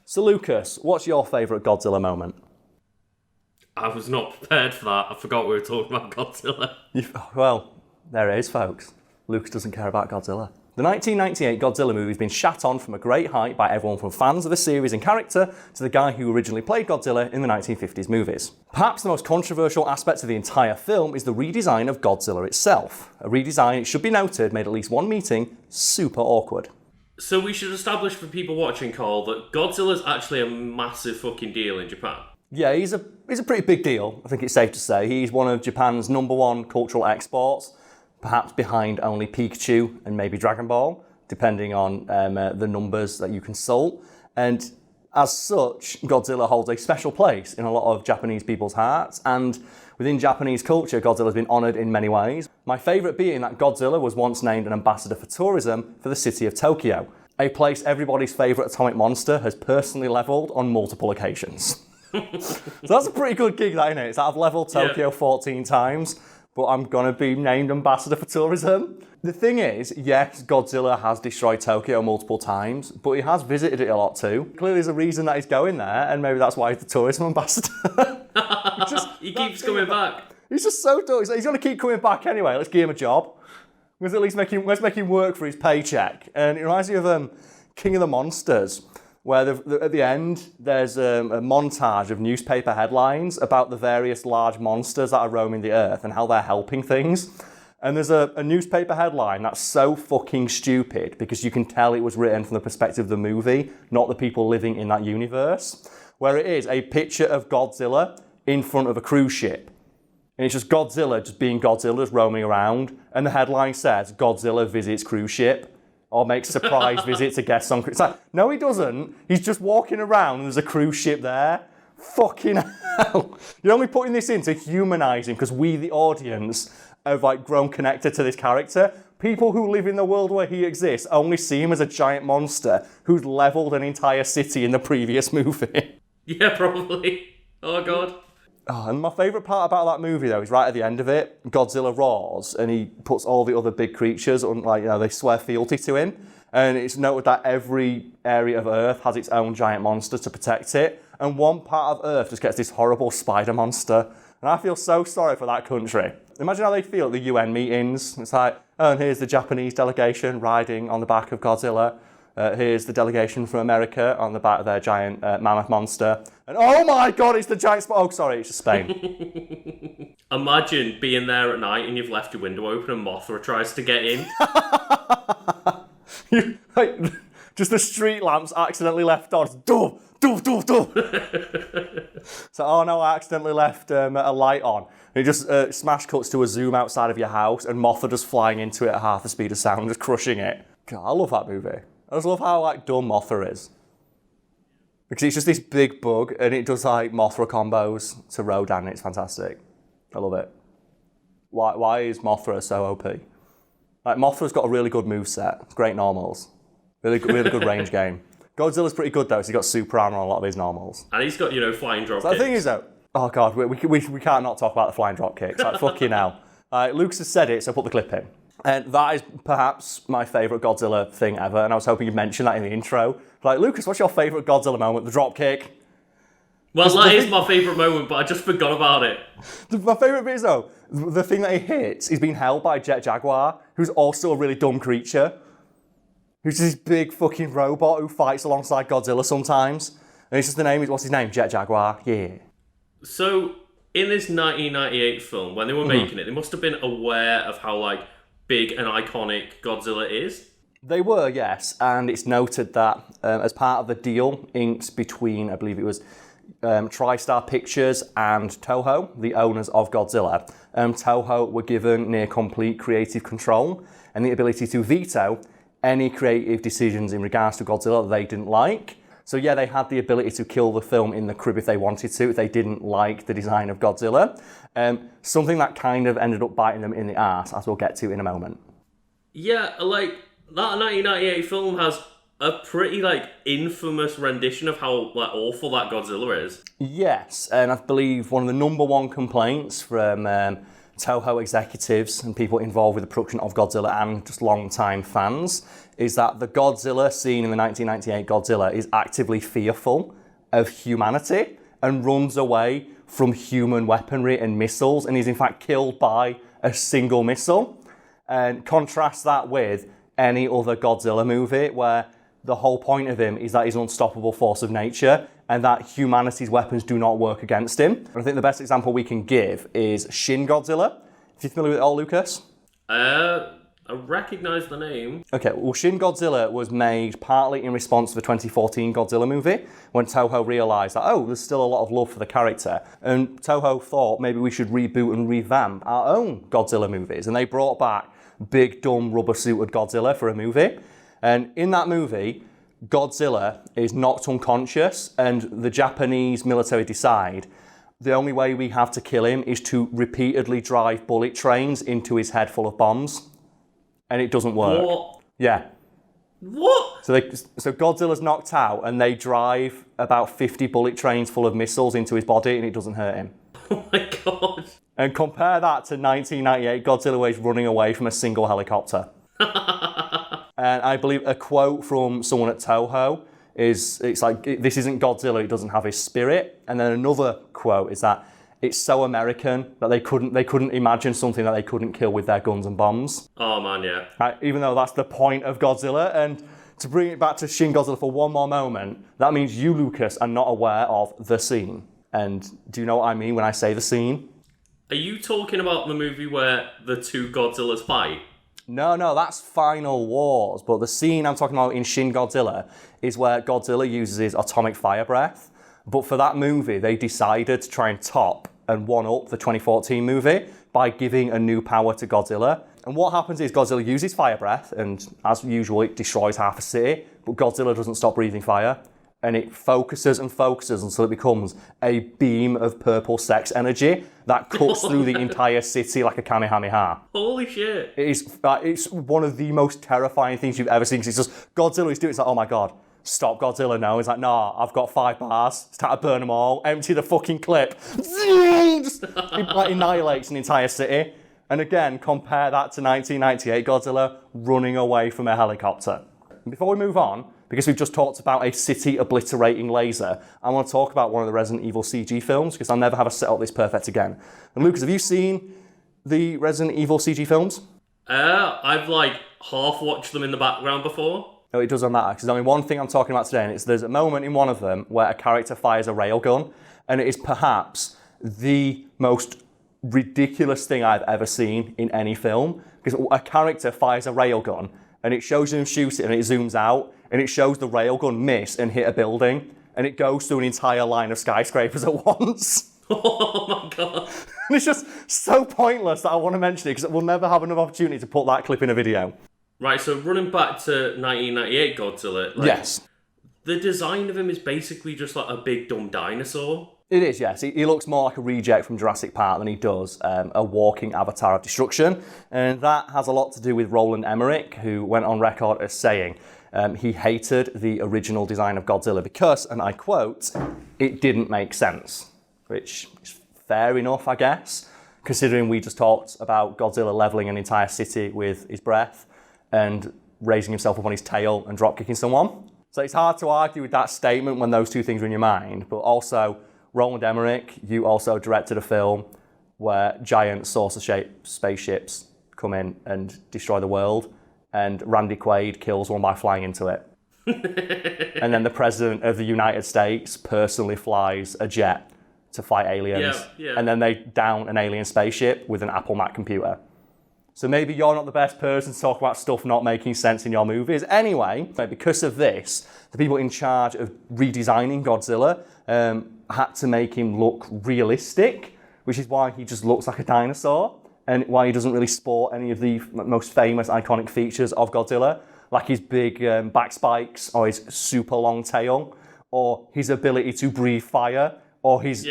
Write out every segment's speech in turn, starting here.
So Lucas, what's your favourite Godzilla moment? I was not prepared for that. I forgot we were talking about Godzilla. Well, there it is, folks. Lucas doesn't care about Godzilla. The 1998 Godzilla movie has been shat on from a great height by everyone from fans of the series and character to the guy who originally played Godzilla in the 1950s movies. Perhaps the most controversial aspect of the entire film is the redesign of Godzilla itself. A redesign, it should be noted, made at least one meeting super awkward. So we should establish for people watching, Karl, that Godzilla's actually a massive fucking deal in Japan. Yeah, he's a pretty big deal, I think it's safe to say. He's one of Japan's #1 cultural exports, perhaps behind only Pikachu and maybe Dragon Ball, depending on the numbers that you consult. And as such, Godzilla holds a special place in a lot of Japanese people's hearts, and within Japanese culture, Godzilla has been honoured in many ways. My favourite being that Godzilla was once named an ambassador for tourism for the city of Tokyo, a place everybody's favourite atomic monster has personally levelled on multiple occasions. So that's a pretty good gig, that, isn't it? It's that I've levelled Tokyo 14 times, but I'm going to be named ambassador for tourism. The thing is, yes, Godzilla has destroyed Tokyo multiple times, but he has visited it a lot too. Clearly there's a reason that he's going there, and maybe that's why he's the tourism ambassador. He keeps coming back. He's just so dumb. He's going to keep coming back anyway. Let's give him a job. Let's at least make him work for his paycheck. And it reminds me of King of the Monsters, where at the end there's a montage of newspaper headlines about the various large monsters that are roaming the earth and how they're helping things. And there's a newspaper headline that's so fucking stupid because you can tell it was written from the perspective of the movie, not the people living in that universe, where it is a picture of Godzilla in front of a cruise ship. And it's just Godzilla just being Godzilla, just roaming around. And the headline says, Godzilla visits cruise ship. Or makes surprise visits to guests on cruise. It's like, no, he doesn't. He's just walking around and there's a cruise ship there. Fucking hell. You're only putting this in to humanise him because we, the audience, have grown connected to this character. People who live in the world where he exists only see him as a giant monster who's levelled an entire city in the previous movie. Yeah, probably. Oh, God. Oh, and my favourite part about that movie, though, is right at the end of it, Godzilla roars, and he puts all the other big creatures on, they swear fealty to him. And it's noted that every area of Earth has its own giant monster to protect it. And one part of Earth just gets this horrible spider monster. And I feel so sorry for that country. Imagine how they feel at the UN meetings. It's like, oh, and here's the Japanese delegation riding on the back of Godzilla. Here's the delegation from America on the back of their giant mammoth monster. And oh my God, it's the giant... Oh, sorry, it's just Spain. Imagine being there at night and you've left your window open and Mothra tries to get in. Just the street lamps accidentally left on. Doof, doof, doof, doof. So, oh no, I accidentally left a light on. And it just smash cuts to a zoom outside of your house and Mothra just flying into it at half the speed of sound, just crushing it. God, I love that movie. I just love how dumb Mothra is. Because it's just this big bug and it does Mothra combos to Rodan. It's fantastic. I love it. Why is Mothra so OP? Mothra's got a really good moveset. It's great normals. Really good range game. Godzilla's pretty good though, so he's got super armor on a lot of his normals. And he's got, flying drop kicks. The thing is though, oh God, we can't not talk about the flying drop kicks. Fucking hell. Lucas has said it, so put the clip in. And that is perhaps my favourite Godzilla thing ever, and I was hoping you'd mention that in the intro. Lucas, what's your favourite Godzilla moment? The drop kick? Well, that is my favourite moment, but I just forgot about it. My favourite bit is, though, the thing that he hits is being held by Jet Jaguar, who's also a really dumb creature. Who's this big fucking robot who fights alongside Godzilla sometimes. And it's just what's his name? Jet Jaguar. Yeah. So, in this 1998 film, when they were making it, they must have been aware of how, big and iconic Godzilla is. They were, yes, and it's noted that as part of the deal inked between, I believe it was TriStar Pictures and Toho, the owners of Godzilla, Toho were given near complete creative control and the ability to veto any creative decisions in regards to Godzilla that they didn't like. So yeah, they had the ability to kill the film in the crib if they wanted to, if they didn't like the design of Godzilla. Something that kind of ended up biting them in the arse, as we'll get to in a moment. Yeah, that 1998 film has a pretty, infamous rendition of how, awful that Godzilla is. Yes, and I believe one of the #1 complaints from Toho executives and people involved with the production of Godzilla and just long-time fans is that the Godzilla scene in the 1998 Godzilla is actively fearful of humanity and runs away from human weaponry and missiles, and is in fact killed by a single missile. And contrast that with any other Godzilla movie where the whole point of him is that he's an unstoppable force of nature and that humanity's weapons do not work against him. And I think the best example we can give is Shin Godzilla. If you're familiar with it all, Lucas? I recognise the name. Okay, well, Shin Godzilla was made partly in response to the 2014 Godzilla movie, when Toho realised that, oh, there's still a lot of love for the character. And Toho thought maybe we should reboot and revamp our own Godzilla movies. And they brought back big, dumb, rubber-suited Godzilla for a movie. And in that movie, Godzilla is knocked unconscious, and the Japanese military decide the only way we have to kill him is to repeatedly drive bullet trains into his head full of bombs. And it doesn't work. What? Yeah. What? So Godzilla's knocked out, and they drive about 50 bullet trains full of missiles into his body, and it doesn't hurt him. Oh my god. And compare that to 1998 Godzilla, where he's running away from a single helicopter. And I believe a quote from someone at Toho is, it's like, this isn't Godzilla, it doesn't have his spirit. And then another quote is that it's so American that they couldn't imagine something that they couldn't kill with their guns and bombs. Oh man, yeah. Right, even though that's the point of Godzilla. And to bring it back to Shin Godzilla for one more moment, that means you, Lucas, are not aware of the scene. And do you know what I mean when I say the scene? Are you talking about the movie where the two Godzillas fight? No, that's Final Wars. But the scene I'm talking about in Shin Godzilla is where Godzilla uses his atomic fire breath. But for that movie, they decided to try and top and one-up the 2014 movie by giving a new power to Godzilla. And what happens is Godzilla uses fire breath, and as usual, it destroys half a city, but Godzilla doesn't stop breathing fire. And it focuses and focuses until it becomes a beam of purple sex energy that cuts through the entire city like a Kamehameha. Holy shit. It's one of the most terrifying things you've ever seen, because it's just, Godzilla is doing it, it's like, oh my god, stop Godzilla now. He's like, nah, I've got 5 bars. It's time to burn them all. Empty the fucking clip. Just, it like annihilates an entire city. And again, compare that to 1998 Godzilla running away from a helicopter. And before we move on, because we've just talked about a city-obliterating laser, I want to talk about one of the Resident Evil CG films, because I'll never have a setup this perfect again. And Lucas, have you seen the Resident Evil CG films? I've like half watched them in the background before. No, it doesn't matter, because there's only one thing I'm talking about today, and it's there's a moment in one of them where a character fires a railgun, and it is perhaps the most ridiculous thing I've ever seen in any film, because a character fires a railgun, and it shows him shoot it, and it zooms out, and it shows the railgun miss and hit a building, and it goes through an entire line of skyscrapers at once. Oh my god. And it's just so pointless that I want to mention it, because we'll never have another opportunity to put that clip in a video. Right, so running back to 1998 Godzilla, like, yes. The design of him is basically just like a big dumb dinosaur. It is, yes. He looks more like a reject from Jurassic Park than he does a walking avatar of destruction. And that has a lot to do with Roland Emmerich, who went on record as saying he hated the original design of Godzilla because, and I quote, it didn't make sense. Which is fair enough, I guess, considering we just talked about Godzilla leveling an entire city with his breath and raising himself up on his tail and dropkicking someone. So it's hard to argue with that statement when those two things are in your mind, but also Roland Emmerich, you also directed a film where giant saucer-shaped spaceships come in and destroy the world, and Randy Quaid kills one by flying into it. And then the President of the United States personally flies a jet to fight aliens, and then they down an alien spaceship with an Apple Mac computer. So maybe you're not the best person to talk about stuff not making sense in your movies. Anyway, because of this, the people in charge of redesigning Godzilla had to make him look realistic, which is why he just looks like a dinosaur, and why he doesn't really sport any of the most famous iconic features of Godzilla, like his big back spikes, or his super long tail, or his ability to breathe fire, or his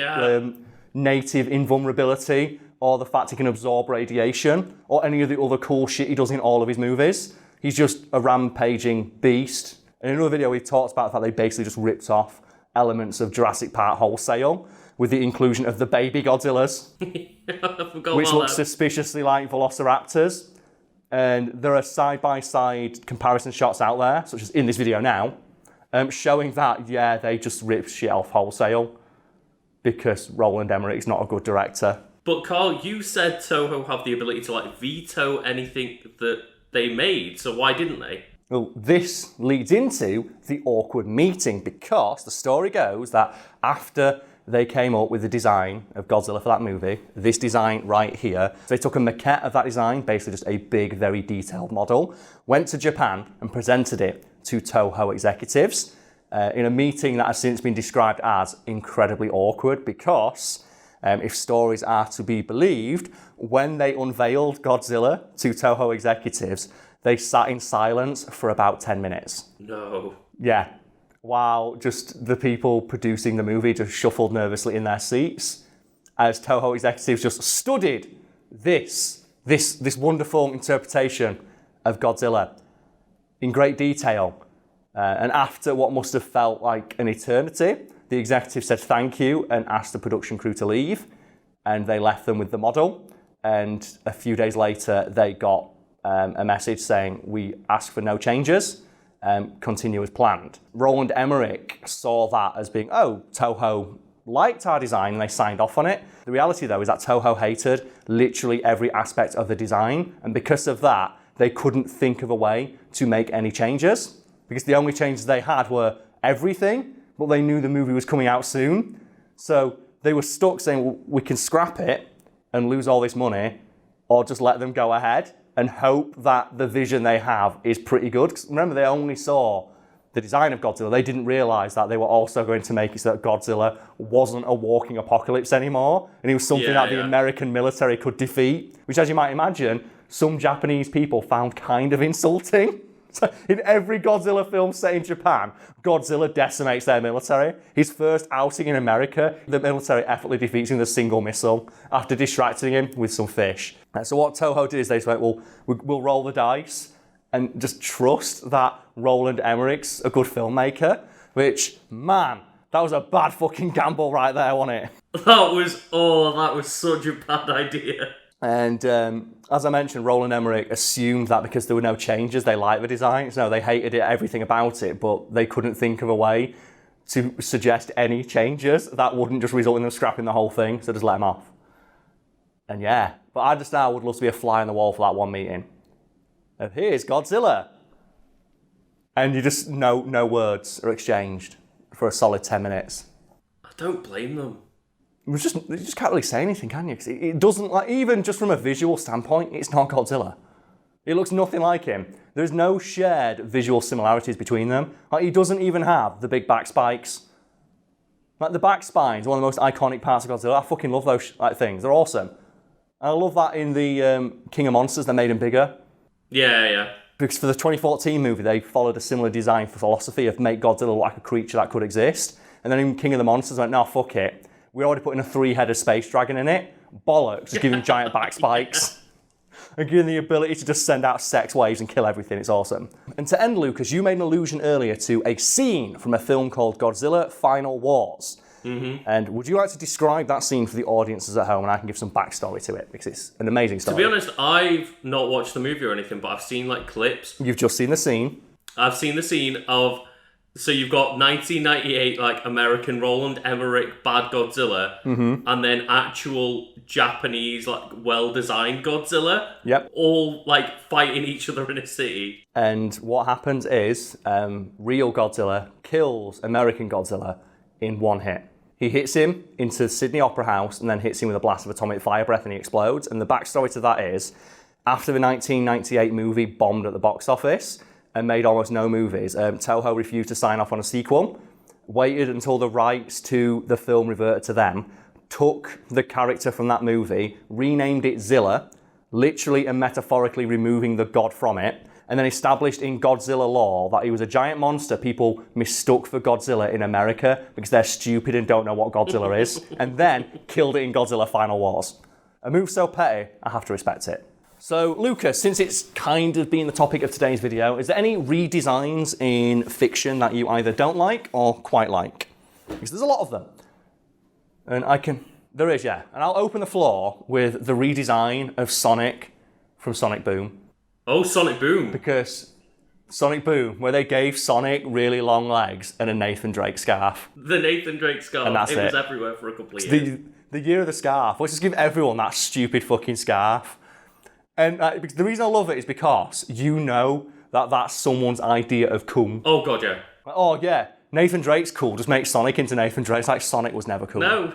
native invulnerability, or the fact he can absorb radiation, or any of the other cool shit he does in all of his movies. He's just a rampaging beast. In another video, we talked about the fact they basically just ripped off elements of Jurassic Park wholesale with the inclusion of the baby Godzillas. I Go which on, looks suspiciously like velociraptors. And there are side-by-side comparison shots out there, such as in this video now, showing that, yeah, they just ripped shit off wholesale because Roland Emmerich's not a good director. But Karl, you said Toho have the ability to like veto anything that they made, so why didn't they? Well, this leads into the awkward meeting because the story goes that after they came up with the design of Godzilla for that movie, this design right here, so they took a maquette of that design, basically just a big, very detailed model, went to Japan and presented it to Toho executives in a meeting that has since been described as incredibly awkward because, if stories are to be believed, when they unveiled Godzilla to Toho executives, they sat in silence for about 10 minutes. No. Yeah. While just the people producing the movie just shuffled nervously in their seats as Toho executives just studied this wonderful interpretation of Godzilla in great detail. And after what must have felt like an eternity, the executive said thank you and asked the production crew to leave, and they left them with the model. And a few days later, they got a message saying, we ask for no changes. Continue as planned. Roland Emmerich saw that as being, oh, Toho liked our design and they signed off on it. The reality though is that Toho hated literally every aspect of the design, and because of that, they couldn't think of a way to make any changes because the only changes they had were everything, but they knew the movie was coming out soon. So they were stuck saying, well, we can scrap it and lose all this money, or just let them go ahead and hope that the vision they have is pretty good. 'Cause remember, they only saw the design of Godzilla. They didn't realise that they were also going to make it so that Godzilla wasn't a walking apocalypse anymore, and he was something that the American military could defeat, which, as you might imagine, some Japanese people found kind of insulting. So in every Godzilla film set in Japan, Godzilla decimates their military. His first outing in America, the military effortlessly defeats him with a single missile after distracting him with some fish. So what Toho did is they just went, well, we'll roll the dice and just trust that Roland Emmerich's a good filmmaker, which, man, that was a bad fucking gamble right there, wasn't it? That was such a bad idea. And as I mentioned, Roland Emmerich assumed that because there were no changes, they liked the designs. No, they hated it, everything about it, but they couldn't think of a way to suggest any changes that wouldn't just result in them scrapping the whole thing, so just let them off. And yeah, but I just now would love to be a fly on the wall for that one meeting. Of here's Godzilla. And you just, no words are exchanged for a solid 10 minutes. I don't blame them. You just can't really say anything, can you? 'Cause it doesn't, like, even just from a visual standpoint, it's not Godzilla. It looks nothing like him. There's no shared visual similarities between them. Like, he doesn't even have the big back spikes. Like, the back spines are one of the most iconic parts of Godzilla. I fucking love those things. They're awesome. And I love that in the King of Monsters, they made him bigger. Yeah. Because for the 2014 movie, they followed a similar design philosophy of make Godzilla look like a creature that could exist. And then in King of the Monsters, they went, no, fuck it. We're already putting a 3-headed space dragon in it. Bollocks, just give him giant back spikes. And give him the ability to just send out sex waves and kill everything. It's awesome. And to end, Lucas, you made an allusion earlier to a scene from a film called Godzilla Final Wars. Mm-hmm. And would you like to describe that scene for the audiences at home? And I can give some backstory to it, because it's an amazing story. To be honest, I've not watched the movie or anything, but I've seen like clips. You've just seen the scene. I've seen the scene of... So you've got 1998, like, American Roland Emmerich bad Godzilla, and then actual Japanese, like, well-designed Godzilla. Yep. All, like, fighting each other in a city. And what happens is, real Godzilla kills American Godzilla in one hit. He hits him into Sydney Opera House and then hits him with a blast of atomic fire breath and he explodes. And the backstory to that is, after the 1998 movie bombed at the box office, and made almost no movies, Toho refused to sign off on a sequel, waited until the rights to the film reverted to them, took the character from that movie, renamed it Zilla, literally and metaphorically removing the god from it, and then established in Godzilla lore that he was a giant monster people mistook for Godzilla in America because they're stupid and don't know what Godzilla is, and then killed it in Godzilla Final Wars. A move so petty, I have to respect it. So, Lucas, since it's kind of been the topic of today's video, is there any redesigns in fiction that you either don't like or quite like? Because there's a lot of them. And I can There is, yeah. And I'll open the floor with the redesign of Sonic from Sonic Boom. Oh, Sonic Boom. Because Sonic Boom, where they gave Sonic really long legs and a Nathan Drake scarf. The Nathan Drake scarf. And that's it was everywhere for a couple of years. years. The year of the scarf. Let's just give everyone that stupid fucking scarf. And the reason I love it is because you know that that's someone's idea of cool. Oh, God, yeah. Oh, yeah. Nathan Drake's cool. Just make Sonic into Nathan Drake. It's like Sonic was never cool. No.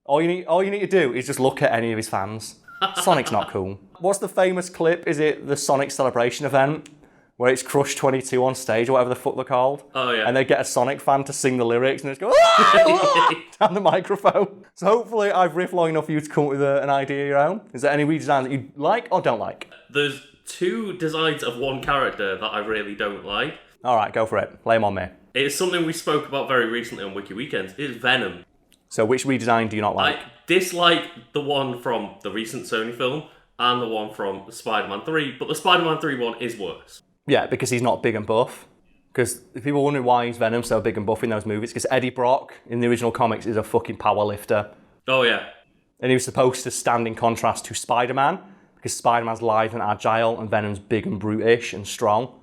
All you need to do is just look at any of his fans. Sonic's not cool. What's the famous clip? Is it the Sonic Celebration event? Where it's Crush 22 on stage or whatever the fuck they're called. Oh, yeah. And they get a Sonic fan to sing the lyrics and just go, ah! down the microphone. So hopefully I've riffed long enough for you to come up with an idea of your own. Is there any redesigns that you like or don't like? There's 2 designs of one character that I really don't like. All right, go for it. Lay them on me. It's something we spoke about very recently on Wiki Weekends. It's Venom. So which redesign do you not like? I dislike the one from the recent Sony film and the one from Spider-Man 3, but the Spider-Man 3 one is worse. Yeah, because he's not big and buff. Because people wondering why he's Venom so big and buff in those movies, because Eddie Brock in the original comics is a fucking power lifter. Oh, yeah. And he was supposed to stand in contrast to Spider-Man, because Spider-Man's lithe and agile, and Venom's big and brutish and strong.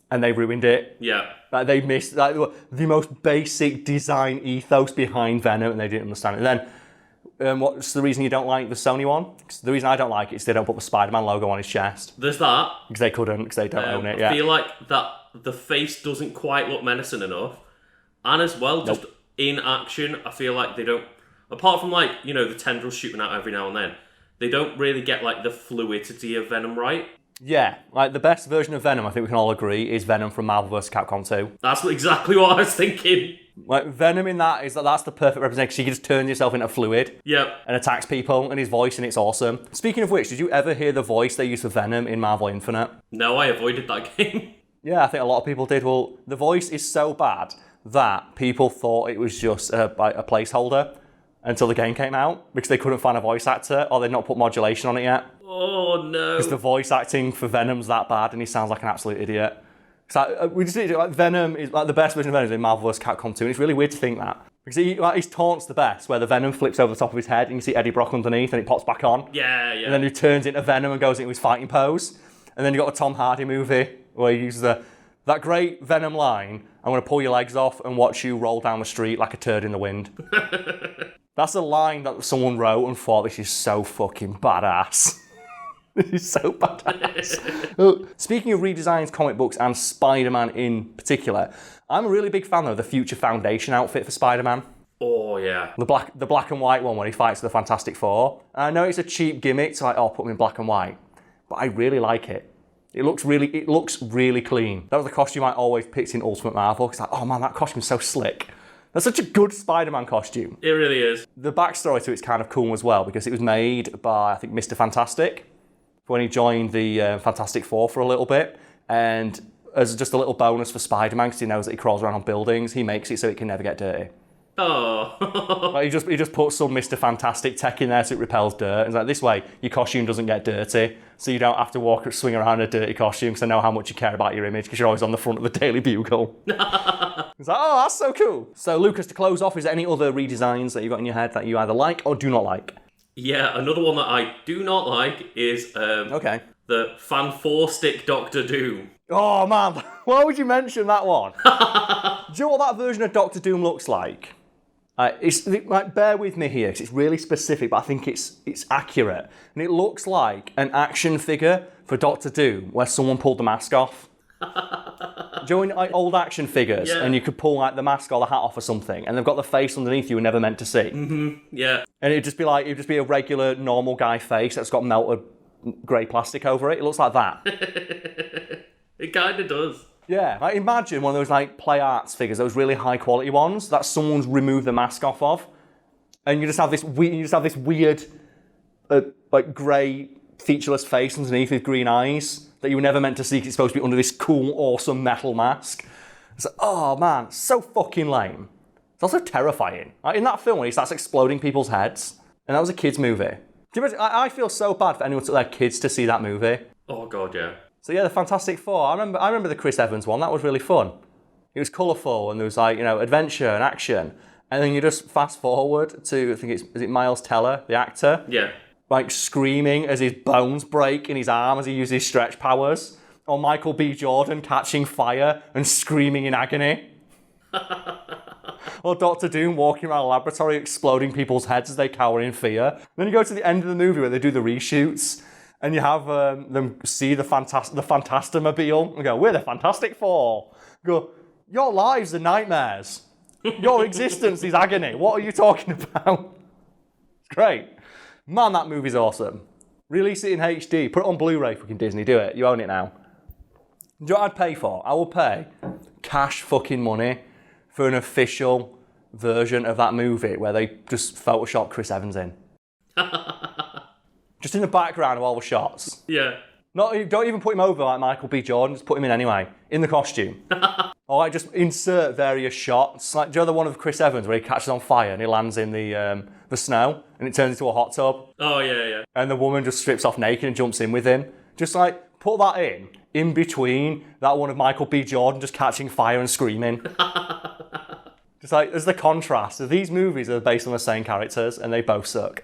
And they ruined it. Yeah. Like they missed the most basic design ethos behind Venom, and they didn't understand it. And then, what's the reason you don't like the Sony one? 'Cause the reason I don't like it is they don't put the Spider-Man logo on his chest. There's that. Because they couldn't, because they don't own it yet. I feel like that the face doesn't quite look menacing enough. And as well, just in action, I feel like they don't... Apart from, like, you know, the tendrils shooting out every now and then, they don't really get, like, the fluidity of Venom right. Yeah, like the best version of Venom, I think we can all agree, is Venom from Marvel vs. Capcom 2. That's exactly what I was thinking. Like Venom in that's the perfect representation. He just turns himself into fluid. Yep. And attacks people, and his voice, and it's awesome. Speaking of which, did you ever hear the voice they used for Venom in Marvel Infinite? No, I avoided that game. Yeah, I think a lot of people did. Well, the voice is so bad that people thought it was just a placeholder until the game came out, because they couldn't find a voice actor, or they'd not put modulation on it yet. Oh, no. Because the voice acting for Venom's that bad, and he sounds like an absolute idiot. So we just like Venom is like the best version of Venom is in Marvel vs. Capcom 2, and it's really weird to think that. Because his taunt's the best, where the Venom flips over the top of his head, and you see Eddie Brock underneath, and it pops back on. Yeah, yeah. And then he turns into Venom and goes into his fighting pose. And then you got a Tom Hardy movie, where he uses that great Venom line, I'm going to pull your legs off and watch you roll down the street like a turd in the wind. That's a line that someone wrote and thought, this is so fucking badass. This is so badass. Well, speaking of redesigns, comic books, and Spider-Man in particular, I'm a really big fan of the Future Foundation outfit for Spider-Man. Oh, yeah. The black and white one where he fights the Fantastic Four. And I know it's a cheap gimmick to put him in black and white, but I really like it. It looks really clean. That was the costume I always picked in Ultimate Marvel, because oh man, that costume's so slick. That's such a good Spider-Man costume. It really is. The backstory to it's kind of cool as well, because it was made by, I think, Mr. Fantastic, when he joined the Fantastic Four for a little bit. And as just a little bonus for Spider-Man, because he knows that he crawls around on buildings, he makes it so it can never get dirty. Oh. Like he just puts some Mr. Fantastic tech in there so it repels dirt. It's like, this way, your costume doesn't get dirty, so you don't have to swing around in a dirty costume, because I know how much you care about your image, because you're always on the front of the Daily Bugle. It's like, oh, that's so cool. So, Lucas, to close off, is there any other redesigns that you've got in your head that you either like or do not like? Yeah, another one that I do not like is the Fan-4-stick Doctor Doom. Oh, man, why would you mention that one? Do you know what that version of Doctor Doom looks like? It's like, bear with me here, because it's really specific, but I think it's accurate. And it looks like an action figure for Doctor Doom, where someone pulled the mask off. Do you know like old action figures, and you could pull like the mask or the hat off or something, and they've got the face underneath you were never meant to see. Mm-hmm. Yeah. And it'd just be a regular normal guy face that's got melted grey plastic over it. It looks like that. It kind of does. Yeah, like imagine one of those like play arts figures, those really high quality ones that someone's removed the mask off of, and you just have this weird, like grey featureless face underneath with green eyes that you were never meant to see because it's supposed to be under this cool, awesome metal mask. It's like, oh man, so fucking lame. It's also terrifying. Like in that film when he starts exploding people's heads, and that was a kids' movie. I feel so bad for anyone who took their kids to see that movie. Oh god, yeah. So yeah, the Fantastic Four. I remember the Chris Evans one. That was really fun. It was colourful and there was like, adventure and action. And then you just fast forward to, I think is it Miles Teller, the actor? Yeah. Like screaming as his bones break in his arm as he uses his stretch powers. Or Michael B. Jordan catching fire and screaming in agony. Or Dr. Doom walking around a laboratory exploding people's heads as they cower in fear. Then you go to the end of the movie where they do the reshoots and you have them see the Fantastomobile and go, we're the Fantastic Four. Go, your lives are nightmares. Your existence is agony. What are you talking about? It's great. Man, that movie's awesome. Release it in HD. Put it on Blu-ray, fucking Disney. Do it. You own it now. Do you know what I'd pay for? I will pay cash fucking money for an official version of that movie where they just Photoshop Chris Evans in. Just in the background of all the shots. Yeah. Don't even put him over like Michael B. Jordan, just put him in anyway, in the costume. Or like just insert various shots. Like, do you know the one of Chris Evans where he catches on fire and he lands in the snow and it turns into a hot tub? Oh, yeah. And the woman just strips off naked and jumps in with him. Just like, put that in between that one of Michael B. Jordan just catching fire and screaming. Just like, there's the contrast. These movies are based on the same characters and they both suck.